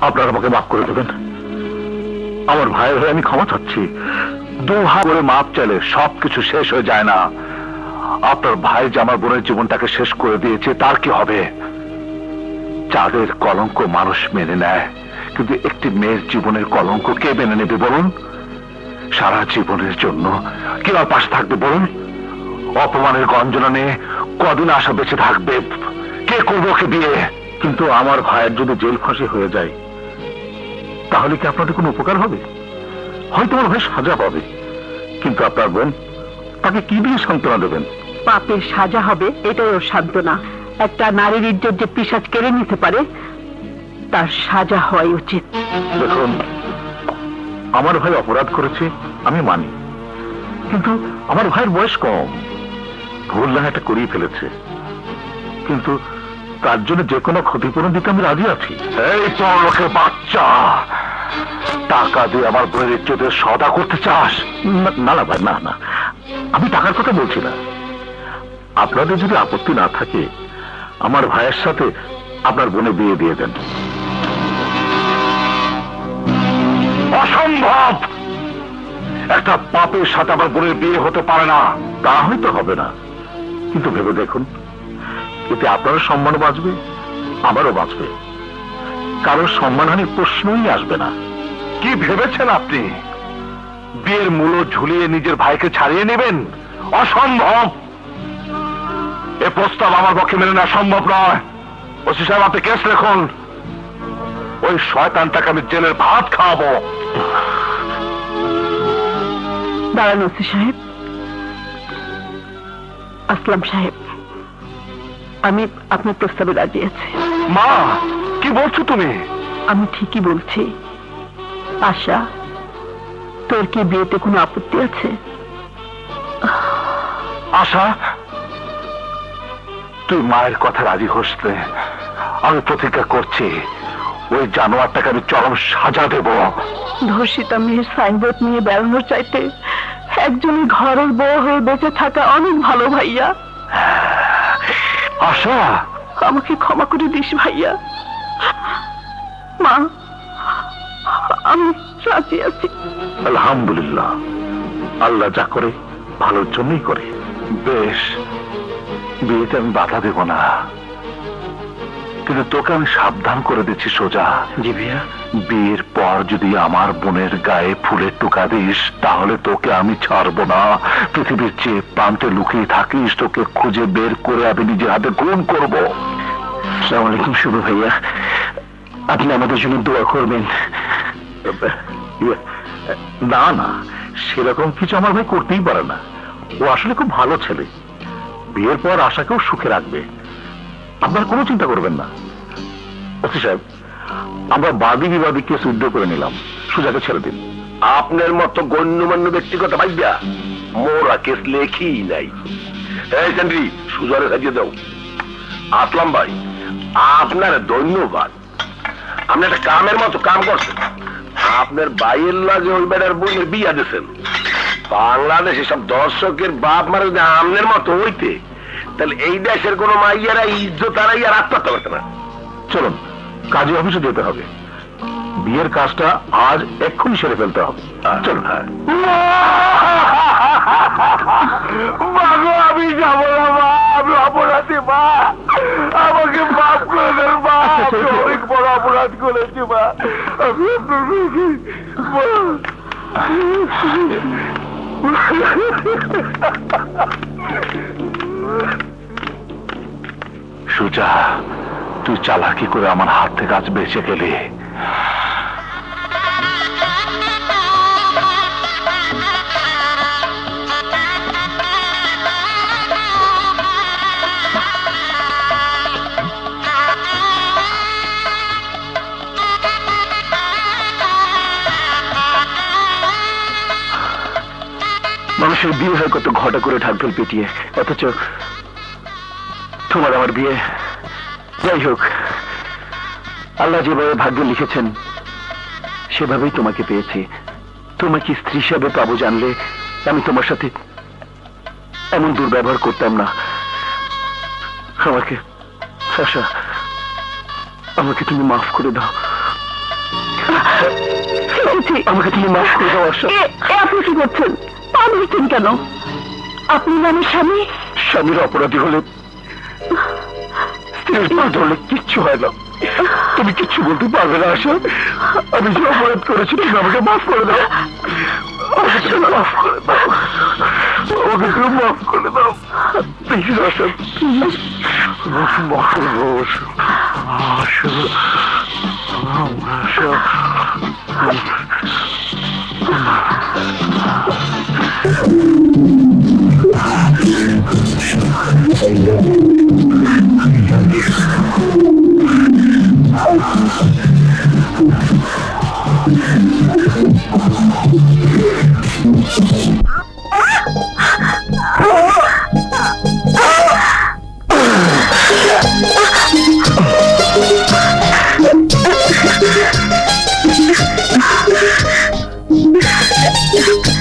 আপনারা আমাকে মাফ করে দেবেন। আমার ভাইয়ের হয়ে আমি ক্ষমা চাচ্ছি। দু হাত করে মাপ চাইলে সবকিছু শেষ হয়ে যায় না। আপনার ভাই যে আমার বোনের জীবনটাকে শেষ করে দিয়েছে, তার কি হবে? চাঁদের কলঙ্ক মানুষ মেনে নেয়, কিন্তু একটি মেয়ের জীবনের কলঙ্ক কে মেনে নেবে বলুন? সারা জীবনের জন্য কে আর পাশে থাকবে বলুন? অপমানের গঞ্জনা নিয়ে কদিন আশা বেঁচে থাকবে? কে করবো ওকে বিয়ে? কিন্তু আমার ভাইয়ের যদি জেল ফাঁসি হয়ে যায়, তাহলে কি আপনাদের কোনো উপকার হবে? হয়তো আমার ভাই সাজা পাবে, কিন্তু আপনার বোন, তাকে কি দিয়ে সান্ত্বনা দেবেন? পাপের সাজা হবে, এটাই ওর সান্ত্বনা। একটা নারীর ইজ্জত যে পিশাচ কেড়ে নিতে পারে, তার সাজা হওয়াই উচিত। দেখুন, আমার ভাই অপরাধ করেছে আমি মানি, কিন্তু আমার ভাইয়ের বয়স কম, ভুল না একটা করিয়ে ফেলেছে, কিন্তু তার জন্য যে কোনো ক্ষতিপূরণ দিতে আমি রাজি আছি। এই পরলোকের বাচ্চা, টাকা দিয়ে আমার বোনের ইজ্জতের সওদা করতে চাস? না না ভাই, না না, আমি টাকার কথা বলছি না। আপনাদের যদি আপত্তি না থাকে, আমার ভাইয়ের সাথে আপনার বোনে বিয়ে দিয়ে দেন। অসম্ভব! একটা পাপের সাথে আমার বোনের বিয়ে হতে পারে না। তা হয়তো হবে না, কিন্তু ভেবে দেখুন, এতে আপনারও সম্মান বাঁচবে, আমারও বাঁচবে, কারোর সম্মানহানির প্রশ্নই আসবে না। কি ভেবেছেন আপনি? বিয়ের মূল্য ঝুলিয়ে নিজের ভাইকে ছাড়িয়ে নেবেন? অসম্ভব! এ প্রস্তাব আমার পক্ষে মেনে নেওয়া সম্ভব নয়। ওসি সাহেব, আপনি কেস লিখুন। ওই শয়তানটাকে আমি জেলের ভাত খাওয়াবো। দাঁড়ান ওসি সাহেব। আসলাম সাহেব, আমি আপনার প্রস্তাবে রাজি আছি। মা, কি বলছো তুমি? আমি ঠিকই বলছি। আশা, তোর কি বিয়েতে কোনো আপত্তি আছে? আশা, তুই মায়ের কথা রাজি হসতে আমি প্রতিজ্ঞা করছি, ওই জানোয়ারটাকে আমি চরম সাজা দেব। ধর্ষিতা মেয়ের সাইনবোর্ড নিয়ে বেড়ানোর চাইতে একজনই ঘরের বউ হয়ে বেঁচে থাকা অনেক ভালো ভাইয়া। আশা, আমাকে ক্ষমা করে দিস ভাইয়া। মা, আমি রাজি আছি। আলহামদুলিল্লাহ, আল্লাহ যা করে ভালোর জন্যই করে। বেশ, বিয়েতে আমি বাধা দেব না, কিন্তু তোকে আমি সাবধান করে দিচ্ছি সোজা। জি ভাইয়া। বিয়ের পর যদি আমার বোনের গায়ে ফুলের টোকা দিস, তাহলে তোকে আমি ছাড়বো না। পৃথিবীর যে প্রান্তে লুকিয়ে থাকিস, তোকে খুঁজে বের করে আমি নিজের হাতে খুন করবো। আসসালামু আলাইকুম শুভ ভাইয়া, আপনি আমাদের জন্য দোয়া করবেন। না না, সেরকম কিছু আমার ভাই করতেই পারে না। ও আসলে খুব ভালো ছেলে। বিয়ের পর আশাকেও সুখে রাখবে। আপনারা কোনো চিন্তা করবেন না। ওসি সাহেব, আমরা বাদী বিবাদী কেস উদ্যোগ করে নিলাম, সুজাকে ছেড়ে দিন। আপনার মতো গণ্যমান্য ব্যক্তিগত ভাইয়া মোরা কেস লেখি নাই। এই চান্দ্রি, সুজরে সাজিয়ে দাও। আসলাম ভাই, আপনার ধন্যবাদ। আপনি একটা কামের মতো কাম করছেন। আপনার ভাইয়ের লাগে ওই বেটার বোনের বিয়া দিয়েছেন। বাংলাদেশে সব দর্শকের বাপ মারা যদি আমনের মতো হইতে, তাহলে এই দেশের কোন মাইয়ারা ইজ্জত আর আত্মহত্যা করতে না। চলুন কাজী অফিসে যেতে হবে, বিয়ের কাজটা আজ এক্ষুনি সেরে ফেলতে হবে। চলুন। আমি যাবো না মা, আমি অপরাধী মা, আমাকে মাফ করে দেন মা, আমি অনেক বড় অপরাধ করেছি মা, আমি সুজা, তুই চালাকি করে আমার হাত থেকে আজ বেঁচে গেলি। মানুষের বিয়ে হয় কত ঘটা করে ঢাকঢোল পিটিয়ে, অথচ তোমার আমার বিয়ে। যাই হোক, আল্লাহ যেভাবে ভাগ্যে লিখেছেন সেভাবেই তোমাকে পেয়েছি। তোমাকে স্ত্রী হিসাবে পাবো জানলে আমি তোমার সাথে এমন দুর্ব্যবহার করতাম না। আমাকে আশা, আমাকে তুমি মাফ করে দাও। আমাকে তুমি মাফ করে দাও আশা। আপনি কি করছেন? পা ধরছেন কেন? আপনি মানে স্বামী? স্বামীর অপরাধী হলে, স্ত্রীর পা ধরলে কিচ্ছু হয় না। তুমি কিচ্ছু বলতে পারবে না আশা। আমি যে অপরাধ করেছি তুমি আমাকে মাফ করে দাও। আমাকে তুমি মাফ করে দাও। আমাকে তুমি মাফ করে দাও। প্লিজ আশা, মাফ করে দাও আশা। আশা,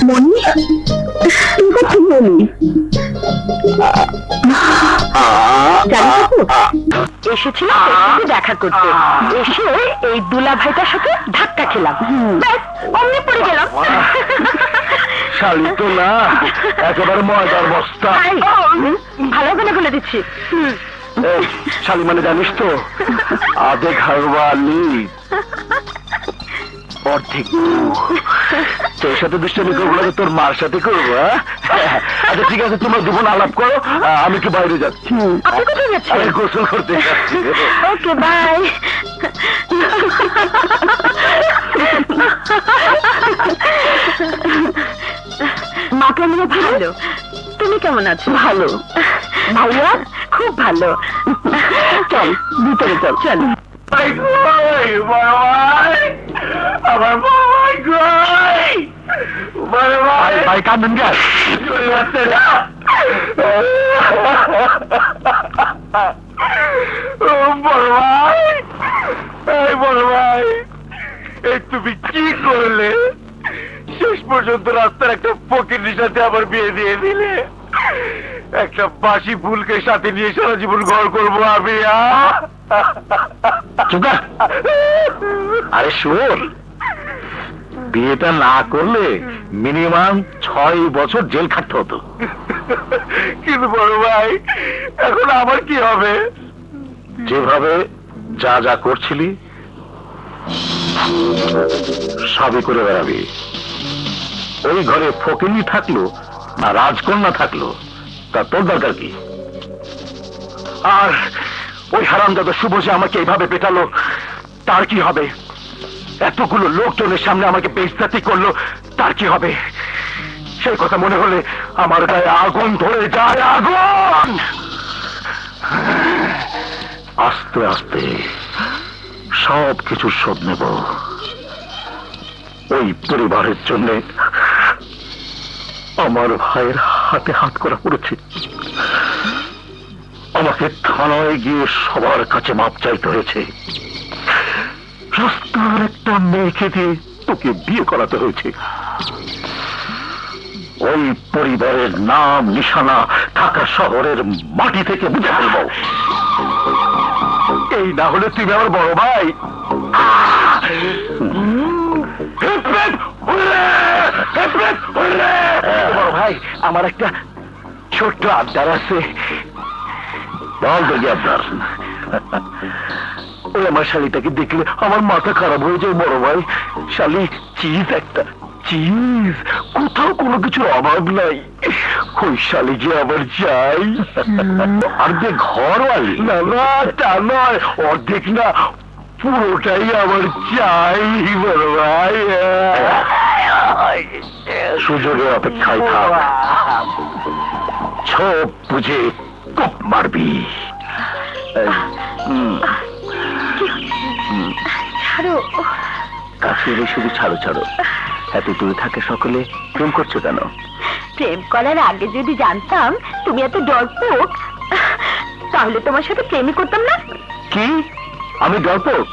মনি, তুমি কোথায় মনি? এসেছিল দেখা করতে, এসে এই দুলা ভাইটার সাথে ধাক্কা খেলাম, অমনি পড়ে গেলাম। শালি তো না, একেবারে ময়দার বস্তা। ভালো করে বলে দিচ্ছি। শালি মানে জানিস তো, আধে ঘরওয়ালি অর্ধেক। তোর সাথে দুষ্টামি করবো না, তোর মার সাথে করবো। আচ্ছা ঠিক আছে, তোমরা দুজন আলাপ করো, আমি কি বাইরে যাচ্ছি। আপনি কোথায় যাচ্ছেন? আমি গোসল করতে যাচ্ছি। Okay bye. মা কেমন ভালো? তুমি কেমন আছো? ভালো। ভাইয়া খুব ভালো। চল ভিতরে চল। চল। আমার বাবাই কই? ভাই কাঁদেন গ্যাস। বড় ভাই, এই বড় ভাই, এই তুমি কি করলে? শেষ পর্যন্ত রাস্তার একটা ফকিরের সাথে আবার বিয়ে দিয়ে দিলে। একটা বাসি ফুলকে সাথে নিয়ে সারা জীবন ঘর করবো আমি। আরে শোন, বিয়েটা না করলে মিনিমাম 6 বছর জেল খাটতে হতো। কিন্তু বড় ভাই, এখন আমার কি হবে? যেভাবে যা যা করছিলি সবই করে বেড়াবি। ওই ঘরে ফকিনি থাকলো না রাজকন্যা থাকলো, তা তোর দরকার কি? আর ওই হারামজাদা শুভ যে আমাকে এইভাবে পেটালো, তার কি হবে? এতগুলো লোকজনের সামনে আমাকে বেইজ্জতি করলো, তার কি হবে? সেই কথা মনে হলে আমার গায়ে আগুন ধরে যায়, আগুন। আস্তে আস্তে সব কিছু শোধ নেব। ওই পরিবারের জন্য আমার ভাইয়ের হাতে হাত করা পড়েছে। আমাকে থানায় গিয়ে সবার কাছে মাপ চাইতে হয়েছে। রাস্তার একটা মেয়েকে দিয়ে তোকে বিয়ে করাতে হয়েছে। ওই পরিবারের নাম নিশানা ঢাকা শহরের মাটি থেকে মুছে ফেলবো। এই না হলে তুমি আমার বড় ভাই। বড় ভাই, আমার একটা ছোট্ট আবদার আছে। বল দেখি আবদার। ওই আমার শালিটাকে দেখলে আমার মাথা খারাপ হয়ে যায় বড় ভাই। শালি চিজ একটা, চিজ, কোথাও কোনো কিছুর অভাব নাই। ওই শালি যে আবার যাই আর যে ঘর না না তা নয়, অর্ধেক না পুরোটাই আমার চাই বড় ভাই। সুযোগের অপেক্ষায় থাক, ছোপ বুঝে কোপ মারবি। ছাড়ো, কাছে এলে শুধু ছাড়ো ছাড়ো। এত দূরে থাকে সকলে, প্রেম করছো কেন? প্রেম করার আগে যদি জানতাম তুমি এত ডরপোক, তাহলে তোমার সাথে প্রেমই করতাম না। কি আমি ডরপোক?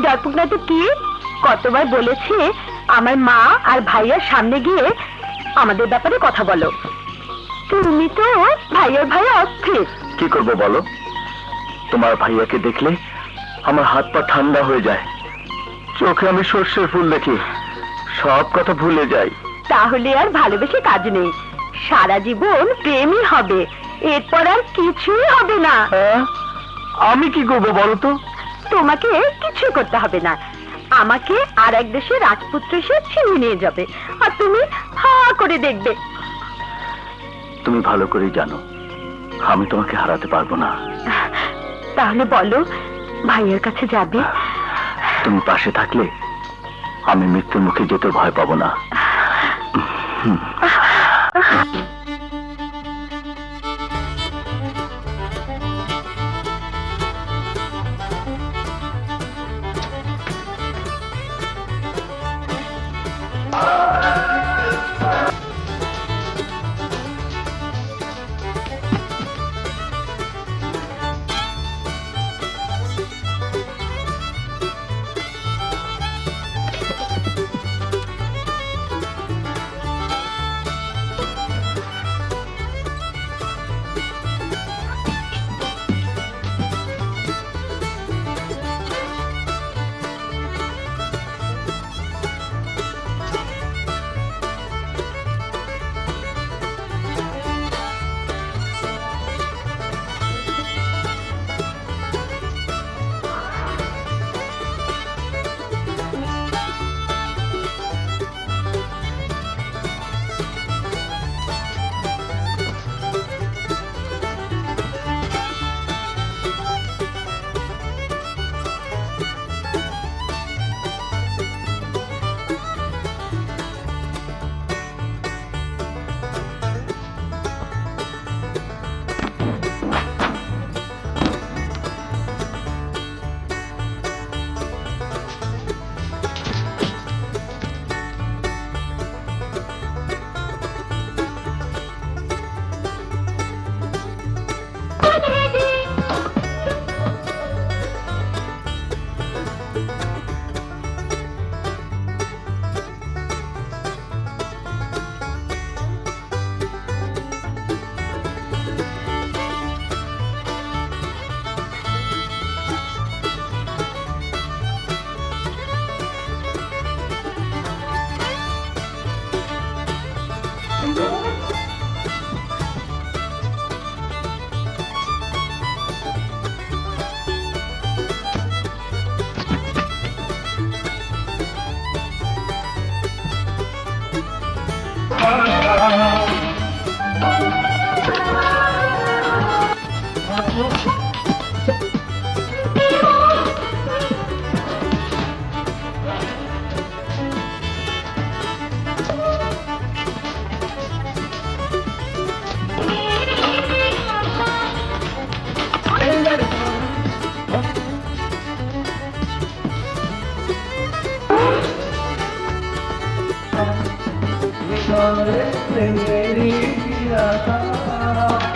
ডরপোক না তো কি? কতবার বলেছে আমার মা আর ভাইয়ার সামনে গিয়ে আমাদের ব্যাপারে কথা বলো। তুমি তো ভাইয়া অস্থির। কি করবো বলো? তোমার ভাইয়াকে দেখলে আমার হাত পা ঠান্ডা হয়ে যায়। চোখে আমি সর্ষের ফুল দেখি, সব কথা ভুলে যাই। তাহলে আর ভালোবেসে কাজ নেই, সারা জীবন প্রেমই হবে, এরপর আর কিছুই হবে না। হ্যাঁ, আমি কি করবো বলো তো? তোমাকে কিছু করতে হবে না, আমাকে আর এক দেশে রাজপুত্র এসে ছিনিয়ে নিয়ে যাবে, আর তুমি হা করে দেখবে। তুমি ভালো করেই জানো আমি তোমাকে হারাতে পারবো না। তাহলে বলো, ভাইয়ের কাছে যাবে? তুমি পাশে থাকলে আমি মৃত্যুর মুখে যেতে ভয় পাবো না। প্রেমের ইতিহাস